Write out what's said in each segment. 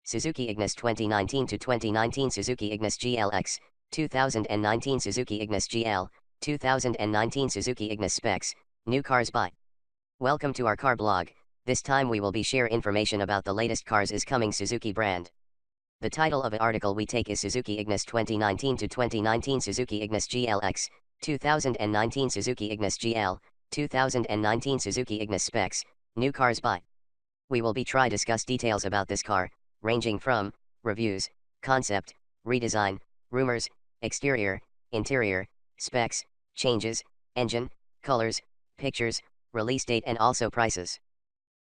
Suzuki Ignis 2019 to 2019 Suzuki Ignis GLX, 2019 Suzuki Ignis GL, 2019 Suzuki Ignis specs, new cars by. Welcome to our car blog. This time we will be share information about the latest cars is coming Suzuki brand. The title of the article we take is Suzuki Ignis 2019 to 2019 Suzuki Ignis GLX, 2019 Suzuki Ignis GL, 2019 Suzuki Ignis specs, new cars by. We will be try discuss details about this car, ranging from reviews, concept, redesign, rumors, exterior, interior, specs, changes, engine, colors, pictures, release date and also prices.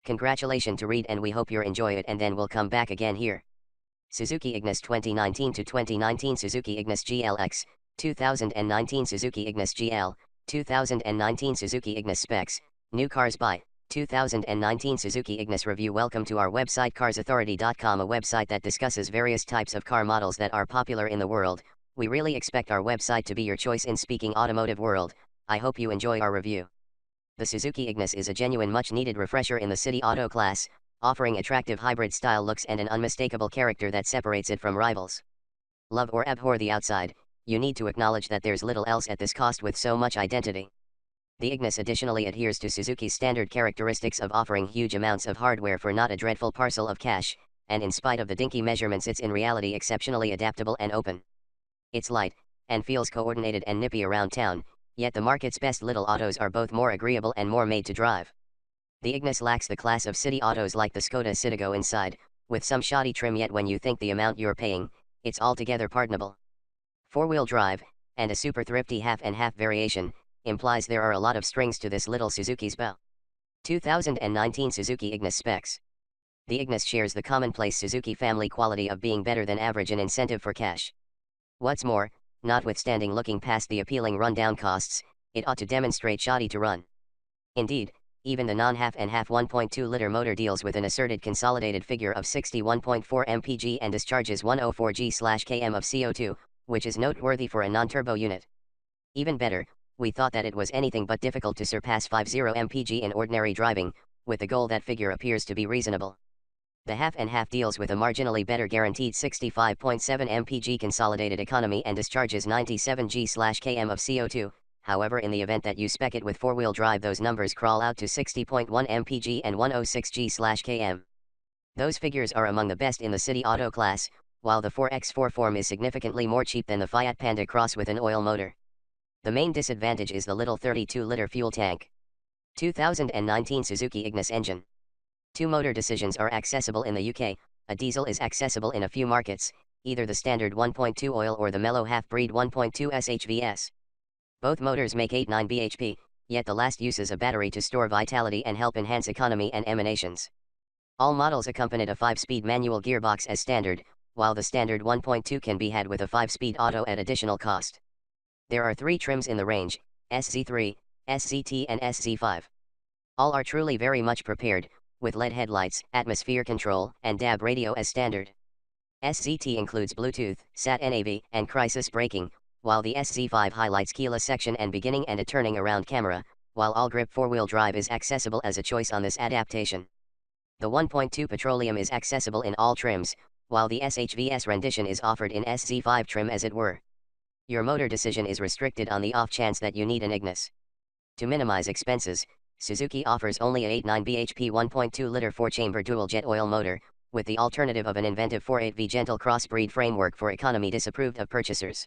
Congratulations to read and we hope you enjoy it and then we'll come back again here. Suzuki Ignis 2019 to 2019 Suzuki Ignis GLX, 2019 Suzuki Ignis GL, 2019 Suzuki Ignis specs, new cars by. 2019 Suzuki Ignis review. Welcome to our website carsauthority.com, a website that discusses various types of car models that are popular in the world. We really expect our website to be your choice in speaking automotive world. I hope you enjoy our review. The Suzuki Ignis is a genuine much needed refresher in the city auto class, offering attractive hybrid style looks and an unmistakable character that separates it from rivals. Love or abhor the outside, you need to acknowledge that there's little else at this cost with so much identity. The Ignis additionally adheres to Suzuki's standard characteristics of offering huge amounts of hardware for not a dreadful parcel of cash, and in spite of the dinky measurements it's in reality exceptionally adaptable and open. It's light, and feels coordinated and nippy around town, yet the market's best little autos are both more agreeable and more made to drive. The Ignis lacks the class of city autos like the Skoda Citigo inside, with some shoddy trim, yet when you think the amount you're paying, it's altogether pardonable. Four-wheel drive, and a super thrifty half-and-half variation, implies there are a lot of strings to this little Suzuki's bow. 2019 Suzuki Ignis specs. The Ignis shares the commonplace Suzuki family quality of being better than average and incentive for cash. What's more, notwithstanding looking past the appealing rundown costs, it ought to demonstrate shoddy to run. Indeed, even the non-half-and-half 1.2-liter motor deals with an asserted consolidated figure of 61.4 mpg and discharges 104 g/km of CO2, which is noteworthy for a non-turbo unit. Even better, we thought that it was anything but difficult to surpass 50 mpg in ordinary driving, with the goal that figure appears to be reasonable. The half-and-half deals with a marginally better guaranteed 65.7 mpg consolidated economy and discharges 97 g/km of CO2, however in the event that you spec it with four-wheel drive those numbers crawl out to 60.1 mpg and 106 g/km. Those figures are among the best in the city auto class, while the 4x4 form is significantly more cheap than the Fiat Panda Cross with an oil motor. The main disadvantage is the little 32-liter fuel tank. 2019 Suzuki Ignis engine. Two motor decisions are accessible in the UK, a diesel is accessible in a few markets, either the standard 1.2 oil or the mellow half-breed 1.2 SHVS. Both motors make 8.9 bhp, yet the last uses a battery to store vitality and help enhance economy and emanations. All models accompanied a 5-speed manual gearbox as standard, while the standard 1.2 can be had with a 5-speed auto at additional cost. There are 3 trims in the range, SZ3, SZT and SZ5. All are truly very much prepared, with LED headlights, atmosphere control, and DAB radio as standard. SZT includes Bluetooth, Sat-NAV, and crisis braking, while the SZ5 highlights keyless section and beginning and a turning around camera, while all-grip 4-wheel drive is accessible as a choice on this adaptation. The 1.2 Petroleum is accessible in all trims, while the SHVS rendition is offered in SZ5 trim as it were. Your motor decision is restricted on the off chance that you need an Ignis. To minimize expenses, Suzuki offers only a 8.9 bhp 1.2-liter 4-chamber dual-jet oil motor, with the alternative of an inventive 4.8V gentle crossbreed framework for economy disapproved of purchasers.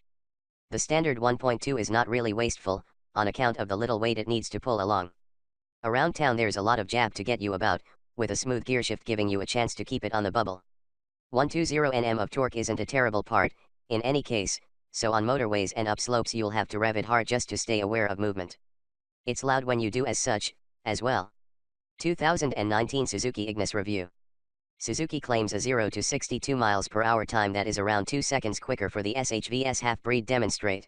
The standard 1.2 is not really wasteful, on account of the little weight it needs to pull along. Around town there's a lot of jab to get you about, with a smooth gearshift giving you a chance to keep it on the bubble. 120 Nm of torque isn't a terrible part, in any case, so on motorways and upslopes you'll have to rev it hard just to stay aware of movement. It's loud when you do as such, as well. 2019 Suzuki Ignis review. Suzuki claims a 0 to 62 miles per hour time that is around 2 seconds quicker for the SHVS half-breed demonstrate.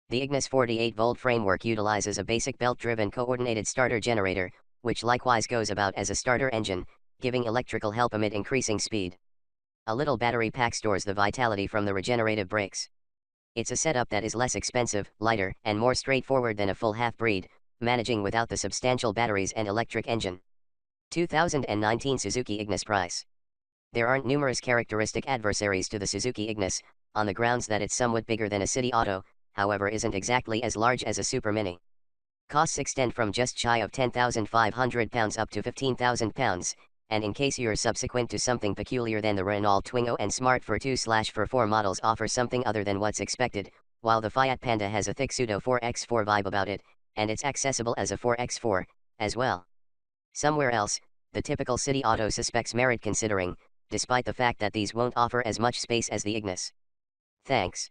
The Ignis 48-volt framework utilizes a basic belt-driven coordinated starter generator, which likewise goes about as a starter engine, giving electrical help amid increasing speed. A little battery pack stores the vitality from the regenerative brakes. It's a setup that is less expensive, lighter, and more straightforward than a full half-breed, managing without the substantial batteries and electric engine. 2019 Suzuki Ignis price. There aren't numerous characteristic adversaries to the Suzuki Ignis, on the grounds that it's somewhat bigger than a city auto, however isn't exactly as large as a Super Mini. Costs extend from just shy of £10,500 up to £15,000, and in case you're subsequent to something peculiar, then the Renault Twingo and Smart 4 models offer something other than what's expected, while the Fiat Panda has a thick pseudo 4x4 vibe about it, and it's accessible as a 4x4, as well. Somewhere else, the typical city auto suspects merit considering, despite the fact that these won't offer as much space as the Ignis. Thanks.